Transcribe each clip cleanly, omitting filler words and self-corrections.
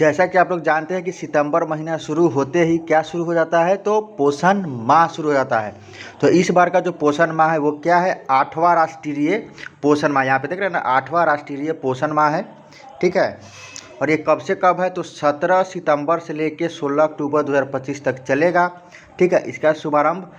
जैसा कि आप लोग जानते हैं कि सितंबर महीना शुरू होते ही क्या शुरू हो जाता है, तो पोषण माह शुरू हो जाता है। तो इस बार का जो पोषण माह है वो क्या है, 8वां राष्ट्रीय पोषण माह। यहाँ पे देख रहे हैं ना, 8वां राष्ट्रीय पोषण माह है। ठीक है, और ये कब से कब है, तो 17 सितंबर से लेके 16 अक्टूबर 2025 तक चलेगा। ठीक है, इसका शुभारंभ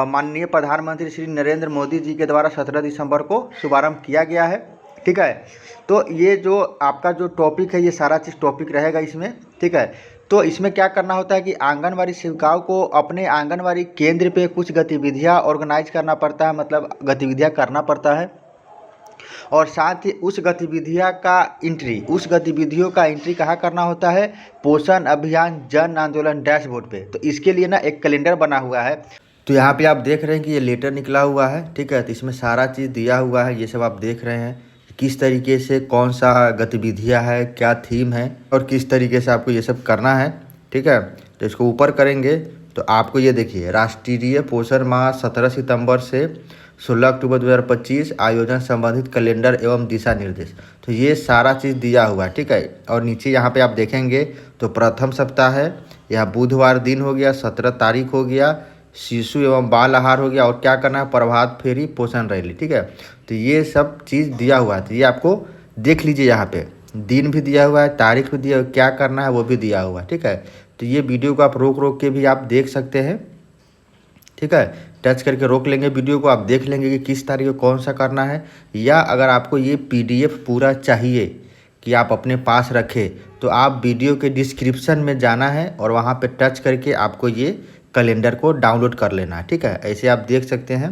माननीय प्रधानमंत्री श्री नरेंद्र मोदी जी के द्वारा 17 दिसंबर को शुभारंभ किया गया है। ठीक है, तो ये जो आपका जो टॉपिक है, ये सारा चीज़ टॉपिक रहेगा इसमें। ठीक है, तो इसमें क्या करना होता है कि आंगनवाड़ी सेविकाओं को अपने आंगनवाड़ी केंद्र पे कुछ गतिविधियां ऑर्गेनाइज करना पड़ता है, मतलब गतिविधियां करना पड़ता है। और साथ ही उस गतिविधियों का एंट्री कहाँ करना होता है, पोषण अभियान जन आंदोलन डैशबोर्ड पे। तो इसके लिए ना एक कैलेंडर बना हुआ है। तो यहाँ पे आप देख रहे हैं कि ये लेटर निकला हुआ है। ठीक है, तो इसमें सारा चीज़ दिया हुआ है, ये सब आप देख रहे हैं किस तरीके से कौन सा गतिविधियाँ है, क्या थीम है और किस तरीके से आपको ये सब करना है। ठीक है, तो इसको ऊपर करेंगे तो आपको ये देखिए, राष्ट्रीय पोषण माह 17 सितंबर से 16 अक्टूबर 2025 आयोजन संबंधित कैलेंडर एवं दिशा निर्देश। तो ये सारा चीज़ दिया हुआ है। ठीक है, और नीचे यहाँ पे आप देखेंगे तो प्रथम सप्ताह है, यह बुधवार दिन हो गया, 17 तारीख हो गया, शिशु एवं बाल आहार हो गया, और क्या करना है, प्रभात फेरी पोषण रैली। ठीक है, तो ये सब चीज़ दिया हुआ है, तो ये आपको देख लीजिए। यहाँ पे दिन भी दिया हुआ है, तारीख भी दिया हुआ है, क्या करना है वो भी दिया हुआ है। ठीक है, तो ये वीडियो को आप रोक रोक के भी आप देख सकते हैं। ठीक है, टच करके रोक लेंगे वीडियो को, आप देख लेंगे कि किस तारीख को कौन सा करना है। या अगर आपको ये पीडीएफ पूरा चाहिए कि आप अपने पास रखें, तो आप वीडियो के डिस्क्रिप्शन में जाना है और वहाँ पे टच करके आपको ये कैलेंडर को डाउनलोड कर लेना है। ठीक है, ऐसे आप देख सकते हैं।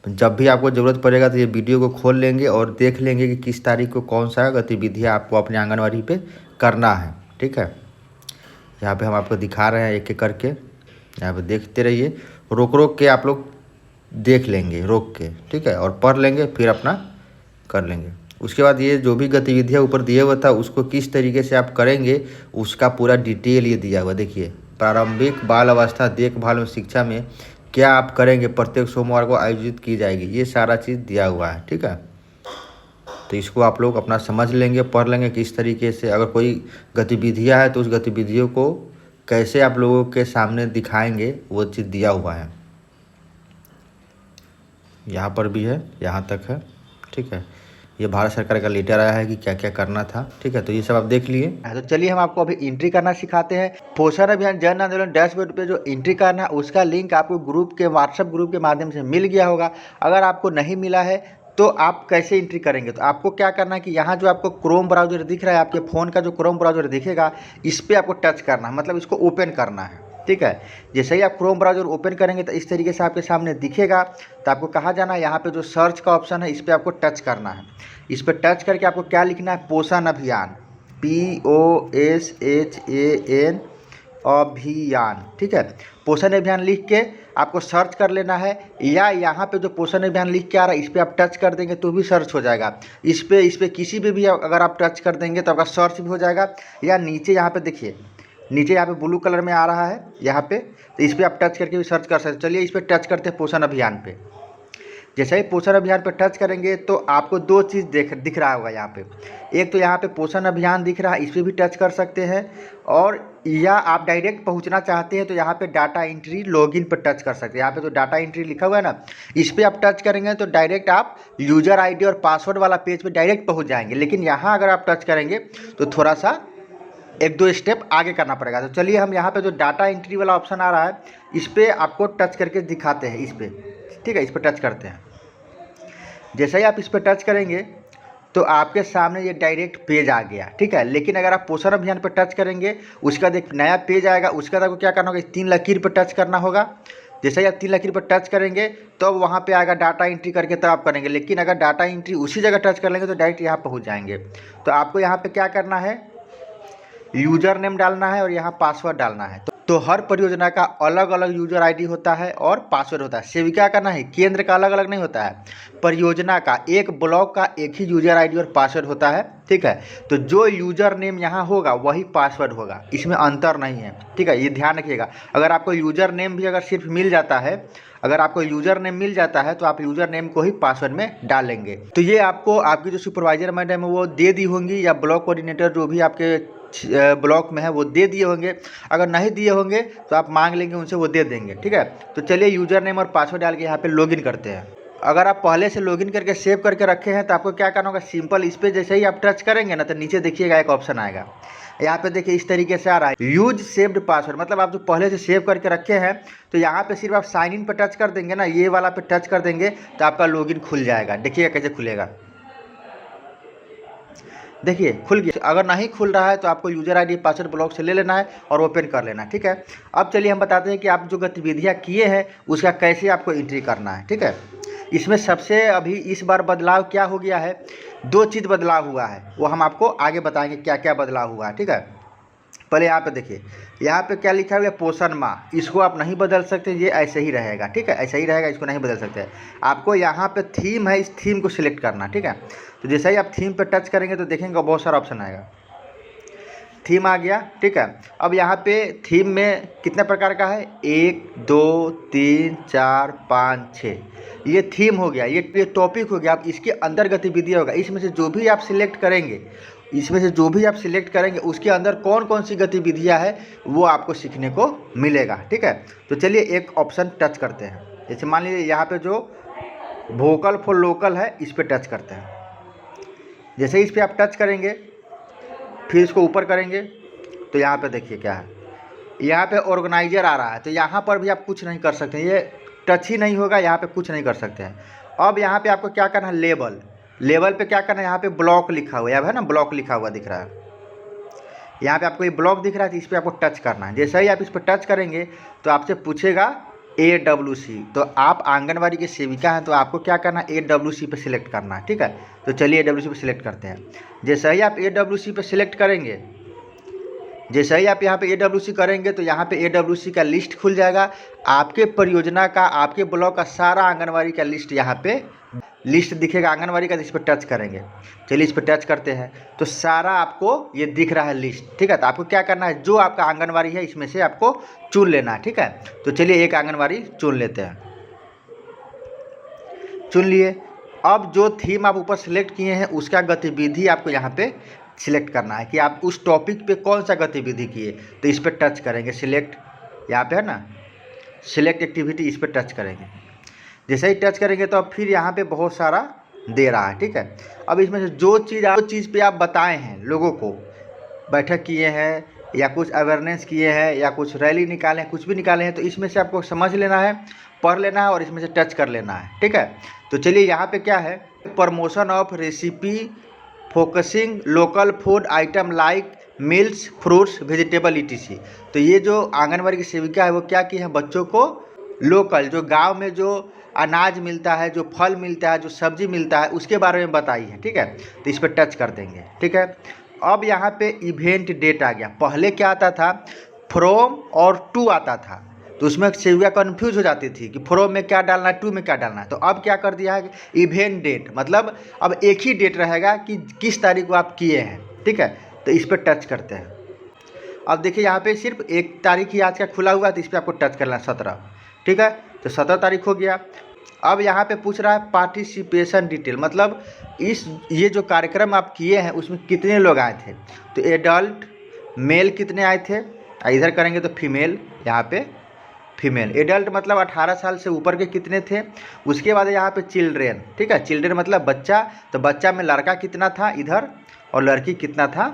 जब भी आपको ज़रूरत पड़ेगा तो ये वीडियो को खोल लेंगे और देख लेंगे कि किस तारीख को कौन सा गतिविधियाँ आपको अपने आंगनवाड़ी पे करना है। ठीक है, यहाँ पे हम आपको दिखा रहे हैं एक एक करके, यहाँ पे देखते रहिए, रोक रोक के आप लोग देख लेंगे, रोक के। ठीक है, और पढ़ लेंगे, फिर अपना कर लेंगे। उसके बाद ये जो भी गतिविधियाँ ऊपर दिया हुआ था उसको किस तरीके से आप करेंगे उसका पूरा डिटेल ये दिया हुआ। देखिए, प्रारंभिक बाल अवस्था देखभाल और शिक्षा में क्या आप करेंगे, प्रत्येक सोमवार को आयोजित की जाएगी, ये सारा चीज़ दिया हुआ है। ठीक है, तो इसको आप लोग अपना समझ लेंगे, पढ़ लेंगे किस तरीके से, अगर कोई गतिविधियाँ है तो उस गतिविधियों को कैसे आप लोगों के सामने दिखाएंगे वो चीज़ दिया हुआ है। यहाँ पर भी है, यहाँ तक है। ठीक है, ये भारत सरकार का लेटर आया है कि क्या क्या करना था। ठीक है, तो ये सब आप देख लिए। तो चलिए हम आपको अभी एंट्री करना सिखाते हैं। पोषण अभियान जन आंदोलन डैशबोर्ड पे जो एंट्री करना है उसका लिंक आपको ग्रुप के व्हाट्सएप ग्रुप के माध्यम से मिल गया होगा। अगर आपको नहीं मिला है तो आप कैसे एंट्री करेंगे, तो आपको क्या करना है कि यहाँ जो आपको क्रोम ब्राउजर दिख रहा है, आपके फ़ोन का जो क्रोम ब्राउजर दिखेगा, इस पर आपको टच करना है, मतलब इसको ओपन करना है। ठीक है, जैसे ही आप क्रोम ब्राउजर ओपन करेंगे तो इस तरीके से आपके सामने दिखेगा। तो आपको कहाँ जाना है, यहाँ पे जो सर्च का ऑप्शन है इस पर आपको टच करना है। इस पर टच करके आपको क्या लिखना है, पोषण अभियान, POSHAN अभियान। ठीक है, पोषण अभियान लिख के आपको सर्च कर लेना है, या यहाँ पे जो पोषण अभियान लिख के आ रहा है इस पर आप टच कर देंगे तो भी सर्च हो जाएगा। इस पे किसी भी अगर आप टच कर देंगे तो आपका सर्च भी हो जाएगा। या नीचे यहाँ पे देखिए, नीचे यहाँ पे ब्लू कलर में आ रहा है यहाँ पे, तो इस पर आप टच करके भी सर्च कर सकते हैं। चलिए इस पर टच करते हैं पोषण अभियान पे। जैसे ही पोषण अभियान पर टच करेंगे तो आपको दो चीज़ दिख रहा होगा यहाँ पे। एक तो यहाँ पे पोषण अभियान दिख रहा है, इस पर भी टच कर सकते हैं, और या आप डायरेक्ट पहुँचना चाहते हैं तो यहाँ पे डाटा एंट्री लॉगिन पर टच कर सकते हैं। यहाँ पे जो डाटा एंट्री लिखा हुआ है ना, इस पर आप टच करेंगे तो डायरेक्ट आप यूज़र ID और पासवर्ड वाला पेज पे डायरेक्ट पहुँच जाएंगे। लेकिन यहाँ अगर आप टच करेंगे तो थोड़ा सा एक दो स्टेप आगे करना पड़ेगा। तो चलिए हम यहाँ पे जो डाटा एंट्री वाला ऑप्शन आ रहा है इस पर आपको टच करके दिखाते हैं, इस पर। ठीक है, इस पर टच करते हैं। जैसे ही आप इस पर टच करेंगे तो आपके सामने ये डायरेक्ट पेज आ गया। ठीक है, लेकिन अगर आप पोषण अभियान पर टच करेंगे उसका एक नया पेज आएगा। उसका आपको क्या करना होगा, 3 लकीर पर टच करना होगा। जैसे ही आप 3 लकीर पर टच करेंगे तो वहाँ पे आएगा डाटा एंट्री करके, तब आप करेंगे। लेकिन अगर डाटा एंट्री उसी जगह टच कर लेंगे तो डायरेक्ट यहाँ पहुँच जाएंगे। तो आपको यहाँ पे क्या करना है, यूज़र नेम डालना है और यहाँ पासवर्ड डालना है। तो हर परियोजना का अलग अलग यूज़र ID होता है और पासवर्ड होता है। सेविका का नहीं, केंद्र का अलग अलग नहीं होता है, परियोजना का, एक ब्लॉक का एक ही यूज़र ID और पासवर्ड होता है। ठीक है, तो जो यूज़र नेम यहाँ होगा वही पासवर्ड होगा, इसमें अंतर नहीं है। ठीक है, ये ध्यान रखिएगा। अगर आपको यूज़र नेम भी अगर सिर्फ मिल जाता है, अगर आपको यूज़र नेम मिल जाता है तो आप यूज़र नेम को ही पासवर्ड में डालेंगे। तो ये आपको आपकी जो सुपरवाइजर मैडम है वो दे दी होंगी, या ब्लॉक कोऑर्डिनेटर जो भी आपके ब्लॉक में है वो दे दिए होंगे। अगर नहीं दिए होंगे तो आप मांग लेंगे उनसे, वो दे देंगे, ठीक है। तो चलिए यूज़र नेम और पासवर्ड डाल के यहाँ पे लॉगिन करते हैं। अगर आप पहले से लॉगिन करके सेव करके रखे हैं तो आपको क्या करना होगा, सिंपल इस पर जैसे ही आप टच करेंगे ना तो नीचे देखिएगा एक ऑप्शन आएगा। यहाँ पे देखिए इस तरीके से आ रहा है, यूज सेव्ड पासवर्ड, मतलब आप जो पहले से सेव करके रखे हैं। तो यहाँ पे सिर्फ आप साइन इन पर टच कर देंगे ना, ये वाला पे टच कर देंगे तो आपका लॉगिन खुल जाएगा। देखिएगा कैसे खुलेगा, देखिए खुल गया। अगर नहीं खुल रहा है तो आपको यूज़र आईडी पासवर्ड ब्लॉक से ले लेना है और ओपन कर लेना है, ठीक है। अब चलिए हम बताते हैं कि आप जो गतिविधियाँ किए हैं उसका कैसे आपको एंट्री करना है, ठीक है। इसमें सबसे अभी इस बार बदलाव क्या हो गया है, 2 चीज़ बदलाव हुआ है, वो हम आपको आगे बताएंगे क्या क्या बदलाव हुआ है, ठीक है। पहले यहाँ पे देखिए, यहाँ पे क्या लिखा हुआ है, पोषण माह, इसको आप नहीं बदल सकते, ये ऐसे ही रहेगा, ठीक है, ऐसे ही रहेगा, इसको नहीं बदल सकते। आपको यहाँ पे थीम है, इस थीम को सिलेक्ट करना, ठीक है। तो जैसे ही आप थीम पे टच करेंगे तो देखेंगे बहुत सारा ऑप्शन आएगा, थीम आ गया, ठीक है। अब यहाँ पे थीम में कितने प्रकार का है, 1 2 3 4 5 6, ये थीम हो गया, ये टॉपिक हो गया। अब इसके अंदर गतिविधि होगा, इसमें से जो भी आप सिलेक्ट करेंगे, इसमें से जो भी आप सिलेक्ट करेंगे उसके अंदर कौन कौन सी गतिविधियाँ है वो आपको सीखने को मिलेगा, ठीक है। तो चलिए एक ऑप्शन टच करते हैं, जैसे मान लीजिए यहाँ पे जो वोकल फॉर लोकल है इस पर टच करते हैं। जैसे ही इस पर आप टच करेंगे फिर इसको ऊपर करेंगे तो यहाँ पे देखिए क्या है, यहाँ पे ऑर्गेनाइजर आ रहा है। तो यहाँ पर भी आप कुछ नहीं कर सकते, ये टच ही नहीं होगा, यहाँ पे कुछ नहीं कर सकते हैं। अब यहाँ पे आपको क्या करना है, लेबल, लेवल पे क्या करना है, यहाँ पे ब्लॉक लिखा हुआ है ना, ब्लॉक लिखा हुआ दिख रहा है, यहाँ पे आपको ये ब्लॉक दिख रहा है, तो इस पर आपको टच करना है। जैसे ही आप इस पर टच करेंगे तो आपसे पूछेगा AWC, तो आप आंगनवाड़ी के सेविका हैं तो आपको क्या करना है, AWC पे सिलेक्ट करना है, ठीक है। तो चलिए AWC पे सिलेक्ट करते हैं। जैसे ही आप AWC पे सिलेक्ट करेंगे, जैसे ही आप यहाँ पे AWC करेंगे तो यहाँ पे AWC का लिस्ट खुल जाएगा, आपके परियोजना का, आपके ब्लॉक का सारा आंगनवाड़ी का लिस्ट यहाँ पे लिस्ट दिखेगा आंगनवाड़ी का। इस पर टच करेंगे, चलिए इस पर टच करते हैं तो सारा आपको ये दिख रहा है लिस्ट, ठीक है। तो आपको क्या करना है, जो आपका आंगनवाड़ी है इसमें से आपको चुन लेना है, ठीक है। तो चलिए एक आंगनवाड़ी चुन लेते हैं, चुन लिए। अब जो थीम आप ऊपर सेलेक्ट किए हैं उसका गतिविधि आपको यहाँ पे सिलेक्ट करना है कि आप उस टॉपिक पे कौन सा गतिविधि किए। तो इस पर टच करेंगे, सिलेक्ट, यहाँ पे है ना सिलेक्ट एक्टिविटी, इस पर टच करेंगे। जैसे ही टच करेंगे तो अब फिर यहाँ पे बहुत सारा दे रहा है, ठीक है। अब इसमें से जो चीज़ पे आप बताए हैं, लोगों को बैठक किए हैं या कुछ अवेयरनेस किए हैं या कुछ रैली निकाले हैं, कुछ भी निकाले हैं, तो इसमें से आपको समझ लेना है, पढ़ लेना है और इसमें से टच कर लेना है, ठीक है। तो चलिए यहाँ पे क्या है, promotion of recipe focusing local food item like mills fruits vegetable ETC। तो ये जो आंगनबाड़ी की सेविका है वो क्या की है, बच्चों को लोकल जो गांव में जो अनाज मिलता है, जो फल मिलता है, जो सब्जी मिलता है उसके बारे में बताई है, ठीक है। तो इस पर टच कर देंगे, ठीक है। अब यहाँ पे इवेंट डेट आ गया, पहले क्या आता था, फ्रॉम और टू आता था, तो उसमें सेविका कन्फ्यूज हो जाती थी कि फ्रॉम में क्या डालना है, टू में क्या डालना है। तो अब क्या कर दिया है, इवेंट डेट, मतलब अब एक ही डेट रहेगा कि किस तारीख को आप किए हैं, ठीक है। तो इस पर टच करते हैं। अब देखिए यहाँ पे सिर्फ 1 तारीख ही आज का खुला हुआ है, तो इस पर आपको टच करना है 17, ठीक है। तो 17 तारीख हो गया। अब यहाँ पे पूछ रहा है पार्टिसिपेशन डिटेल, मतलब ये जो कार्यक्रम आप किए हैं उसमें कितने लोग आए थे। तो एडल्ट मेल कितने आए थे, इधर करेंगे तो फीमेल, यहाँ पे फीमेल। एडल्ट मतलब 18 साल से ऊपर के कितने थे। उसके बाद यहाँ पे चिल्ड्रेन, ठीक है, चिल्ड्रेन मतलब बच्चा, तो बच्चा में लड़का कितना था इधर और लड़की कितना था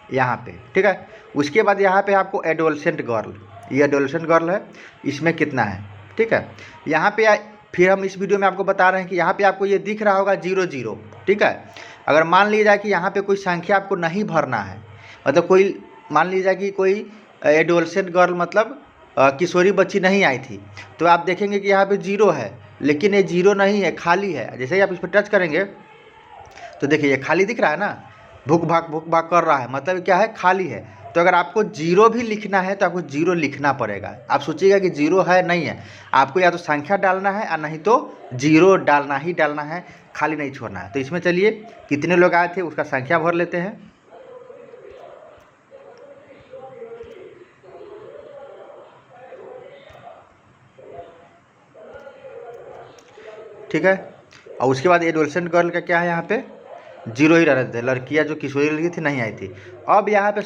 यहाँ पे, ठीक है। उसके बाद यहाँ पे आपको एडोलसेंट गर्ल, ये एडोलसेंट गर्ल है, इसमें कितना है, ठीक है। यहाँ पे फिर हम इस वीडियो में आपको बता रहे हैं कि यहाँ पे आपको ये दिख रहा होगा 00, ठीक है। अगर मान लीजिए कि यहाँ पे कोई संख्या आपको नहीं भरना है, मतलब कोई मान लीजिए कि कोई एडोलसेंट गर्ल मतलब किशोरी बच्ची नहीं आई थी, तो आप देखेंगे कि यहाँ पे 0 है, लेकिन ये 0 नहीं है, खाली है। जैसे ही आप इस पर टच करेंगे तो देखिए ये खाली दिख रहा है ना, भूख भाग कर रहा है, मतलब क्या है, खाली है। तो अगर आपको 0 भी लिखना है तो आपको 0 लिखना पड़ेगा। आप सोचिएगा कि 0 है, नहीं है, आपको या तो संख्या डालना है और नहीं तो 0 डालना ही डालना है, खाली नहीं छोड़ना है। तो इसमें चलिए कितने लोग आए थे उसका संख्या भर लेते हैं। ठीक है, और उसके बाद एडोलसेंट गर्ल का क्या है, यहाँ पे जीरो ही रहते थे, लड़कियां जो किशोरी लड़की थी नहीं आई थी। अब यहाँ पे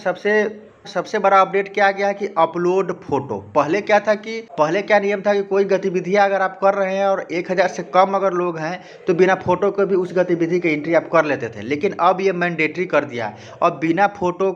सबसे बड़ा अपडेट क्या आ गया है कि अपलोड फोटो। पहले क्या नियम था कि कोई गतिविधियां अगर आप कर रहे हैं और 1000 से कम अगर लोग हैं तो बिना फोटो के भी उस गतिविधि की एंट्री आप कर लेते थे, लेकिन अब ये मैंडेटरी कर दिया है। अब बिना फोटो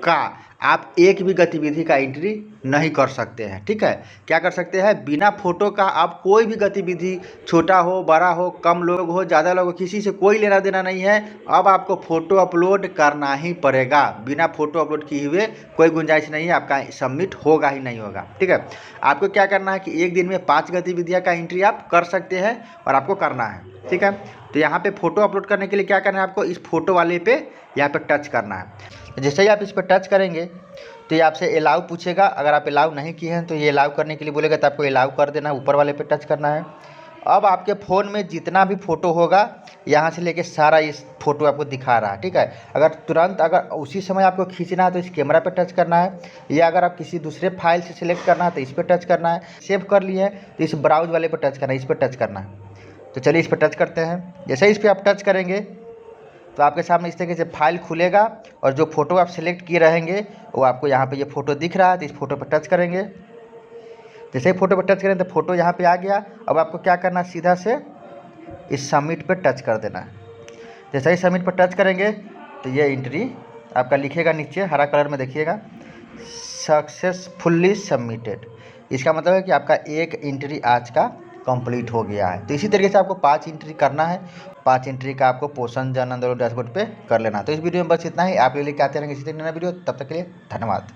का आप एक भी गतिविधि का एंट्री नहीं कर सकते हैं। ठीक है, क्या कर सकते हैं, बिना फोटो का आप कोई भी गतिविधि, छोटा हो बड़ा हो, कम लोग हो ज़्यादा लोग हो, किसी से कोई लेना देना नहीं है। अब आपको फ़ोटो अपलोड करना ही पड़ेगा, बिना फ़ोटो अपलोड किए हुए कोई गुंजाइश नहीं है, आपका सबमिट होगा ही नहीं होगा। ठीक है, आपको क्या करना है कि एक दिन में 5 गतिविधियाँ का एंट्री आप कर सकते हैं और आपको करना है। ठीक है, तो यहाँ पे फ़ोटो अपलोड करने के लिए क्या करना है, आपको इस फोटो वाले पे यहाँ पे टच करना है। जैसे ही आप इस पर टच करेंगे तो ये आपसे अलाउ पूछेगा। अगर आप अलाउ नहीं किए हैं तो ये अलाउ करने के लिए बोलेगा, तो आपको अलाउ कर देना है, ऊपर वाले पे टच करना है। अब आपके फ़ोन में जितना भी फ़ोटो होगा यहाँ से लेके सारा इस फ़ोटो आपको दिखा रहा है। ठीक है, अगर उसी समय आपको खींचना है तो इस कैमरा पे टच करना है, या अगर आप किसी दूसरे फाइल से सिलेक्ट करना है तो इस पर टच करना है। सेव कर लिए तो इस ब्राउज वाले पर टच करना है, इस पर टच करना है। तो चलिए इस पर टच करते हैं। जैसे ही इस पर आप टच करेंगे तो आपके सामने इस तरीके से फाइल खुलेगा और जो फ़ोटो आप सिलेक्ट किए रहेंगे वो आपको यहाँ पे ये फ़ोटो दिख रहा है, तो इस फ़ोटो पर टच करेंगे। जैसे ही फ़ोटो पर टच करें तो फ़ोटो यहाँ पे आ गया। अब आपको क्या करना है, सीधा से इस सबमिट पर टच कर देना है। जैसे ही सबमिट पर टच करेंगे तो ये एंट्री आपका लिखेगा नीचे हरा कलर में, देखिएगा सक्सेसफुली सबमिटेड। इसका मतलब है कि आपका एक एंट्री आज का कंप्लीट हो गया है। तो इसी तरीके से आपको 5 एंट्री करना है। 5 एंट्री का आपको पोषण जन आंदोलन डैशबोर्ड पे कर लेना। तो इस वीडियो में बस इतना ही। आप लेके आते रहेंगे इसी तरह नया वीडियो, तब तक के लिए धन्यवाद।